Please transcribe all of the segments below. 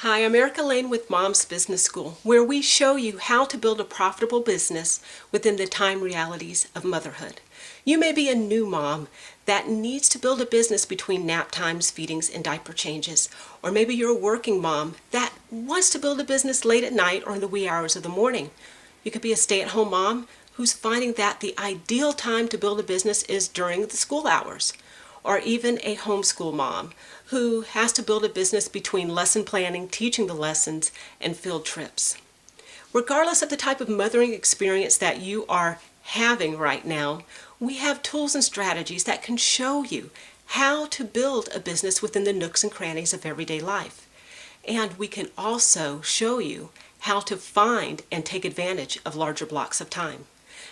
Hi, I'm Erica Lane with Mom's Business School, where we show you how to build a profitable business within the time realities of motherhood. You may be a new mom that needs to build a business between nap times, feedings, and diaper changes. Or maybe you're a working mom that wants to build a business late at night or in the wee hours of the morning. You could be a stay-at-home mom who's finding that the ideal time to build a business is during the school hours. Or even a homeschool mom who has to build a business between lesson planning, teaching the lessons, and field trips. Regardless of the type of mothering experience that you are having right now, we have tools and strategies that can show you how to build a business within the nooks and crannies of everyday life. And we can also show you how to find and take advantage of larger blocks of time.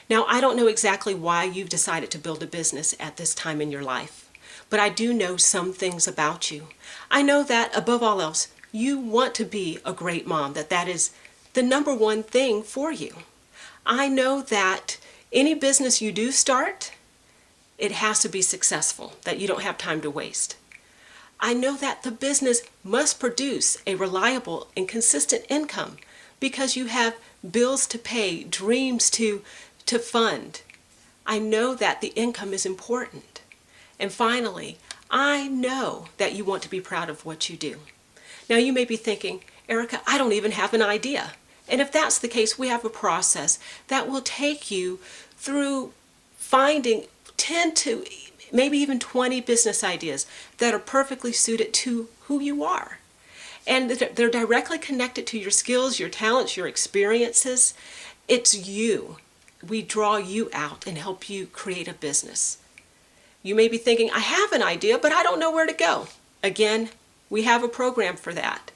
Now, I don't know exactly why you've decided to build a business at this time in your life, but I do know some things about you. I know that above all else, you want to be a great mom, that is the number one thing for you. I know that any business you do start, it has to be successful, that you don't have time to waste. I know that the business must produce a reliable and consistent income because you have bills to pay, dreams to fund. I know that the income is important. And finally, I know that you want to be proud of what you do. Now you may be thinking, Erica, I don't even have an idea. And if that's the case, we have a process that will take you through finding 10 to maybe even 20 business ideas that are perfectly suited to who you are. And they're directly connected to your skills, your talents, your experiences. It's you. We draw you out and help you create a business. You may be thinking, I have an idea, but I don't know where to go. Again, we have a program for that.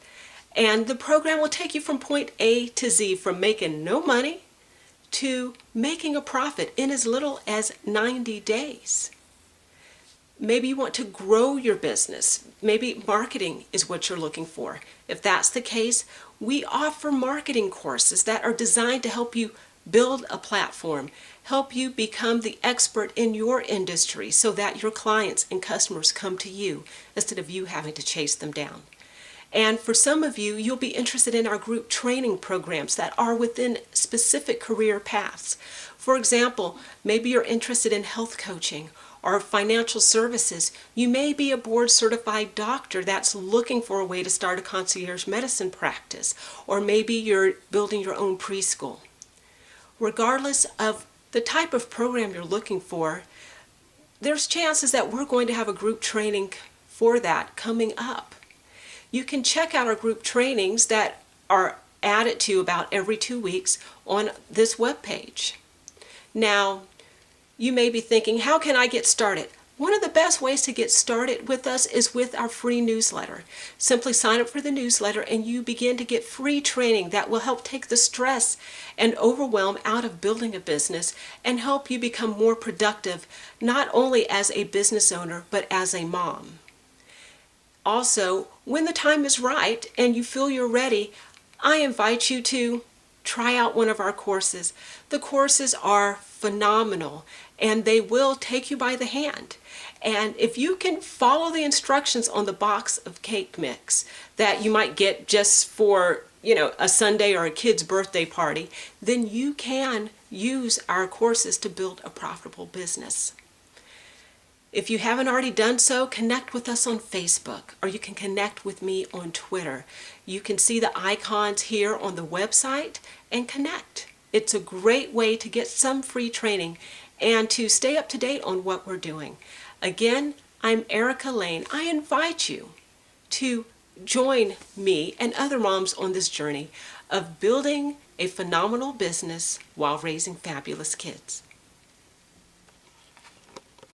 And the program will take you from point A to Z, from making no money to making a profit in as little as 90 days. Maybe you want to grow your business. Maybe marketing is what you're looking for. If that's the case, we offer marketing courses that are designed to help you build a platform, help you become the expert in your industry so that your clients and customers come to you instead of you having to chase them down. And for some of you, you'll be interested in our group training programs that are within specific career paths. For example, maybe you're interested in health coaching or financial services. You may be a board-certified doctor that's looking for a way to start a concierge medicine practice, or maybe you're building your own preschool. Regardless of the type of program you're looking for, there's chances that we're going to have a group training for that coming up. You can check out our group trainings that are added to about every 2 weeks on this webpage. Now, you may be thinking, how can I get started? One of the best ways to get started with us is with our free newsletter. Simply sign up for the newsletter and you begin to get free training that will help take the stress and overwhelm out of building a business and help you become more productive, not only as a business owner, but as a mom. Also, when the time is right and you feel you're ready, I invite you to try out one of our courses. The courses are phenomenal and they will take you by the hand. And if you can follow the instructions on the box of cake mix that you might get just for, a Sunday or a kid's birthday party, then you can use our courses to build a profitable business. If you haven't already done so, connect with us on Facebook, or you can connect with me on Twitter. You can see the icons here on the website and connect. It's a great way to get some free training and to stay up to date on what we're doing. Again, I'm Erica Lane. I invite you to join me and other moms on this journey of building a phenomenal business while raising fabulous kids.